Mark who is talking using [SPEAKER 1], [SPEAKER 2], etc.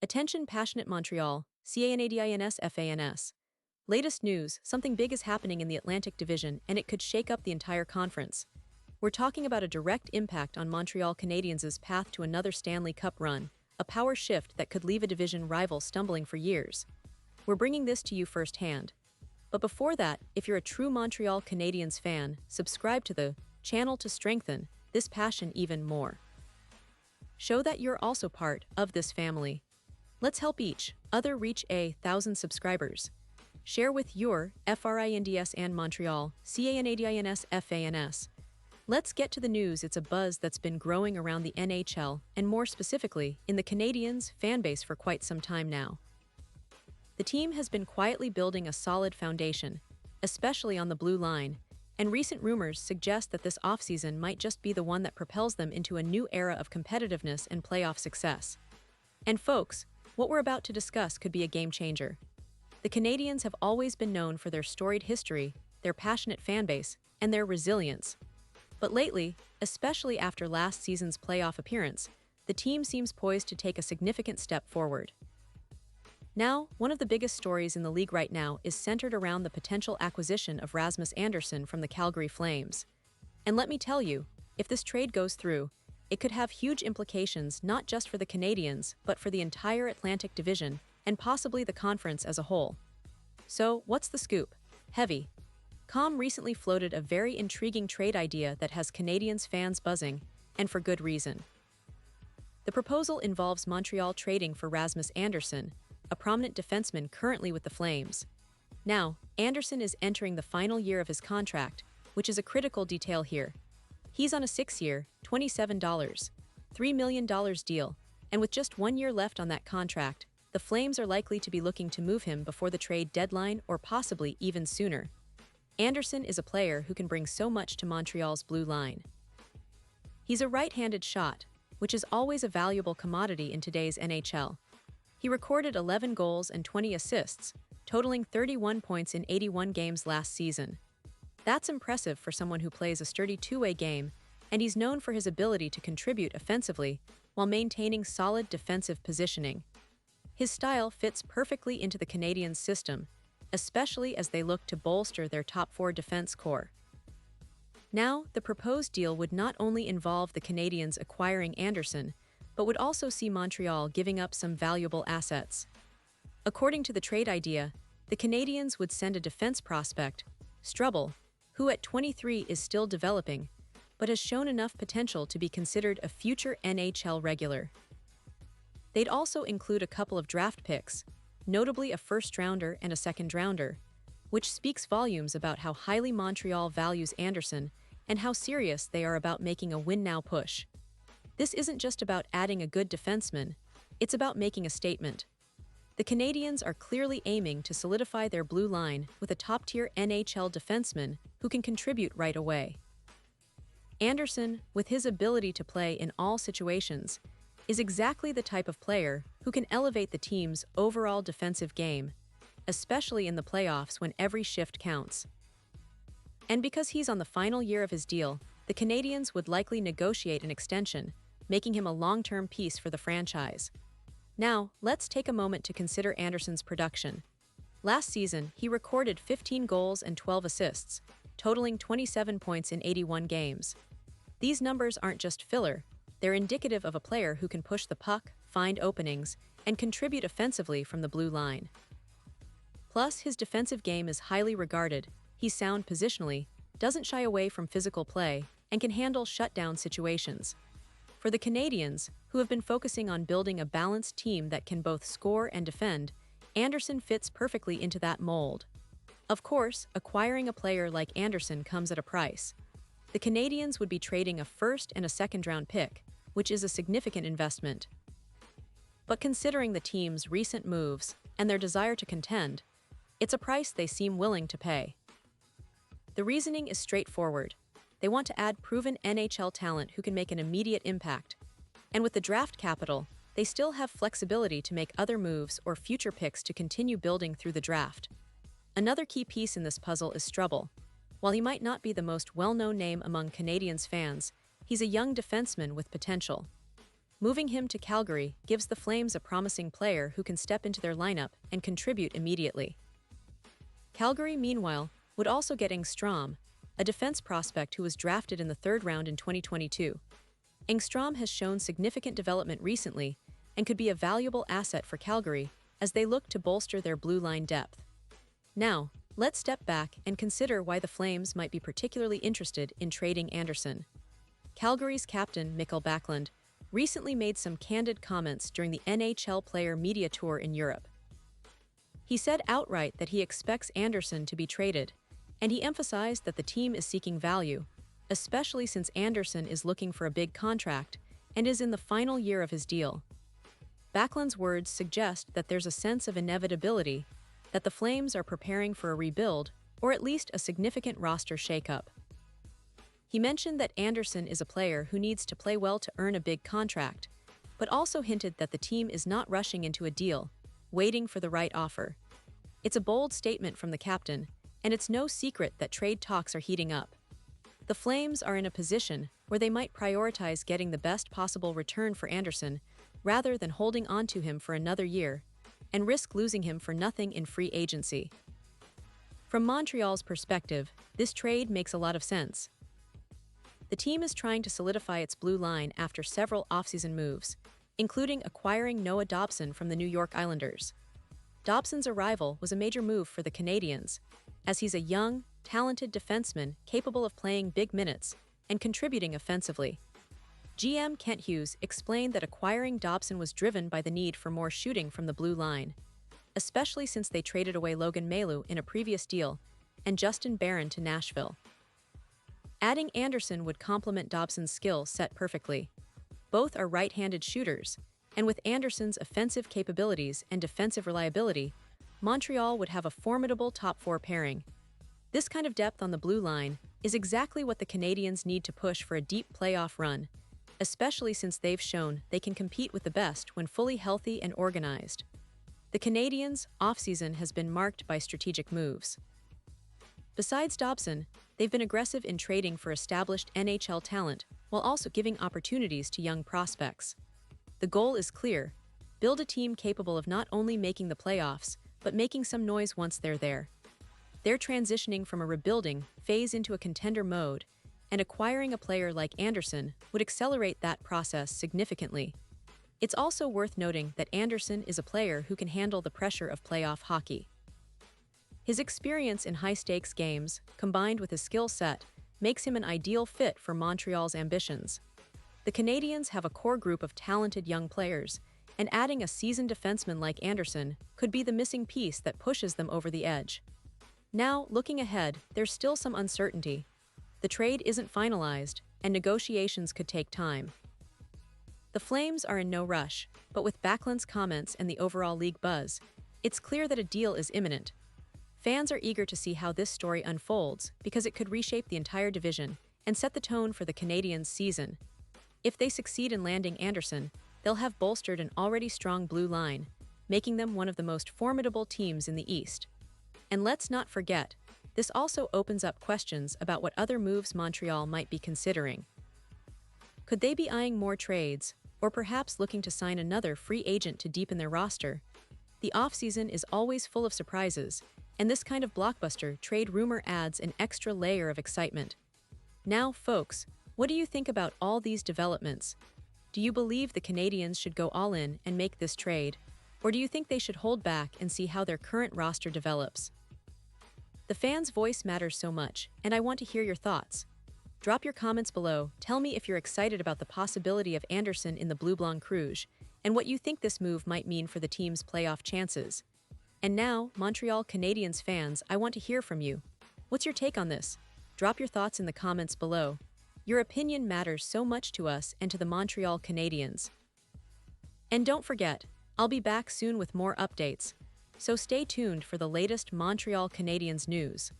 [SPEAKER 1] Attention passionate Montreal, Canadiens fans. Latest news, something big is happening in the Atlantic Division and it could shake up the entire conference. We're talking about a direct impact on Montreal Canadiens' path to another Stanley Cup run, a power shift that could leave a division rival stumbling for years. We're bringing this to you firsthand. But before that, if you're a true Montreal Canadiens fan, subscribe to the channel to strengthen this passion even more. Show that you're also part of this family. Let's help each other reach 1,000 subscribers. Share with your FRINDS and Montreal, CANADINS FANS. Let's get to the news. It's a buzz that's been growing around the NHL, and more specifically, in the Canadiens fanbase for quite some time now. The team has been quietly building a solid foundation, especially on the blue line, and recent rumors suggest that this offseason might just be the one that propels them into a new era of competitiveness and playoff success. And folks, what we're about to discuss could be a game changer. The Canadiens have always been known for their storied history, their passionate fanbase, and their resilience. But lately, especially after last season's playoff appearance, the team seems poised to take a significant step forward. Now, one of the biggest stories in the league right now is centered around the potential acquisition of Rasmus Andersson from the Calgary Flames. And let me tell you, if this trade goes through, it could have huge implications not just for the Canadiens, but for the entire Atlantic Division and possibly the conference as a whole. So, what's the scoop? Heavy. Com recently floated a very intriguing trade idea that has Canadiens fans buzzing, and for good reason. The proposal involves Montreal trading for Rasmus Andersson, a prominent defenseman currently with the Flames. Now, Andersson is entering the final year of his contract, which is a critical detail here. He's on a 6-year, $27.3 million deal, and with just 1 year left on that contract, the Flames are likely to be looking to move him before the trade deadline or possibly even sooner. Andersson is a player who can bring so much to Montreal's blue line. He's a right-handed shot, which is always a valuable commodity in today's NHL. He recorded 11 goals and 20 assists, totaling 31 points in 81 games last season. That's impressive for someone who plays a sturdy two-way game, and he's known for his ability to contribute offensively while maintaining solid defensive positioning. His style fits perfectly into the Canadiens' system, especially as they look to bolster their top-four defense core. Now, the proposed deal would not only involve the Canadiens acquiring Andersson, but would also see Montreal giving up some valuable assets. According to the trade idea, the Canadiens would send a defense prospect, Struble, who at 23 is still developing, but has shown enough potential to be considered a future NHL regular. They'd also include a couple of draft picks, notably a first-rounder and a second-rounder, which speaks volumes about how highly Montreal values Andersson and how serious they are about making a win-now push. This isn't just about adding a good defenseman, it's about making a statement. The Canadiens are clearly aiming to solidify their blue line with a top-tier NHL defenseman who can contribute right away. Andersson, with his ability to play in all situations, is exactly the type of player who can elevate the team's overall defensive game, especially in the playoffs when every shift counts. And because he's on the final year of his deal, the Canadiens would likely negotiate an extension, making him a long-term piece for the franchise. Now, let's take a moment to consider Andersson's production. Last season, he recorded 15 goals and 12 assists, totaling 27 points in 81 games. These numbers aren't just filler, they're indicative of a player who can push the puck, find openings, and contribute offensively from the blue line. Plus, his defensive game is highly regarded, he's sound positionally, doesn't shy away from physical play, and can handle shutdown situations. For the Canadiens, who have been focusing on building a balanced team that can both score and defend, Andersson fits perfectly into that mold. Of course, acquiring a player like Andersson comes at a price. The Canadiens would be trading a first and a second-round pick, which is a significant investment. But considering the team's recent moves and their desire to contend, it's a price they seem willing to pay. The reasoning is straightforward. They want to add proven NHL talent who can make an immediate impact. And with the draft capital, they still have flexibility to make other moves or future picks to continue building through the draft. Another key piece in this puzzle is Struble. While he might not be the most well-known name among Canadiens fans, he's a young defenseman with potential. Moving him to Calgary gives the Flames a promising player who can step into their lineup and contribute immediately. Calgary, meanwhile, would also get Engstrom, a defense prospect who was drafted in the third round in 2022. Engstrom has shown significant development recently and could be a valuable asset for Calgary as they look to bolster their blue line depth. Now, let's step back and consider why the Flames might be particularly interested in trading Anderson. Calgary's captain, Mikkel Backlund, recently made some candid comments during the NHL player media tour in Europe. He said outright that he expects Anderson to be traded, and he emphasized that the team is seeking value, especially since Anderson is looking for a big contract and is in the final year of his deal. Backlund's words suggest that there's a sense of inevitability, that the Flames are preparing for a rebuild or at least a significant roster shakeup. He mentioned that Anderson is a player who needs to play well to earn a big contract, but also hinted that the team is not rushing into a deal, waiting for the right offer. It's a bold statement from the captain, and it's no secret that trade talks are heating up. The Flames are in a position where they might prioritize getting the best possible return for Anderson rather than holding on to him for another year and risk losing him for nothing in free agency. From Montreal's perspective, this trade makes a lot of sense. The team is trying to solidify its blue line after several offseason moves, including acquiring Noah Dobson from the New York Islanders. Dobson's arrival was a major move for the Canadiens, as he's a young, talented defenseman capable of playing big minutes and contributing offensively. GM Kent Hughes explained that acquiring Dobson was driven by the need for more shooting from the blue line, especially since they traded away Logan Mailloux in a previous deal and Justin Barron to Nashville. Adding Anderson would complement Dobson's skill set perfectly. Both are right-handed shooters, and with Anderson's offensive capabilities and defensive reliability, Montreal would have a formidable top-four pairing. This kind of depth on the blue line is exactly what the Canadiens need to push for a deep playoff run, especially since they've shown they can compete with the best when fully healthy and organized. The Canadiens' offseason has been marked by strategic moves. Besides Dobson, they've been aggressive in trading for established NHL talent while also giving opportunities to young prospects. The goal is clear: build a team capable of not only making the playoffs, but making some noise once they're there. They're transitioning from a rebuilding phase into a contender mode, and acquiring a player like Anderson would accelerate that process significantly. It's also worth noting that Anderson is a player who can handle the pressure of playoff hockey. His experience in high-stakes games, combined with his skill set, makes him an ideal fit for Montreal's ambitions. The Canadiens have a core group of talented young players, and adding a seasoned defenseman like Anderson could be the missing piece that pushes them over the edge. Now, looking ahead, there's still some uncertainty. The trade isn't finalized, and negotiations could take time. The Flames are in no rush, but with Backlund's comments and the overall league buzz, it's clear that a deal is imminent. Fans are eager to see how this story unfolds because it could reshape the entire division and set the tone for the Canadiens' season. If they succeed in landing Anderson, they'll have bolstered an already strong blue line, making them one of the most formidable teams in the East. And let's not forget, this also opens up questions about what other moves Montreal might be considering. Could they be eyeing more trades, or perhaps looking to sign another free agent to deepen their roster? The offseason is always full of surprises, and this kind of blockbuster trade rumor adds an extra layer of excitement. Now, folks, what do you think about all these developments? Do you believe the Canadiens should go all in and make this trade, or do you think they should hold back and see how their current roster develops? The fans' voice matters so much, and I want to hear your thoughts. Drop your comments below, tell me if you're excited about the possibility of Anderson in the Bleu Blanc Rouge, and what you think this move might mean for the team's playoff chances. And now, Montreal Canadiens fans, I want to hear from you. What's your take on this? Drop your thoughts in the comments below. Your opinion matters so much to us and to the Montreal Canadiens. And don't forget, I'll be back soon with more updates, so stay tuned for the latest Montreal Canadiens news.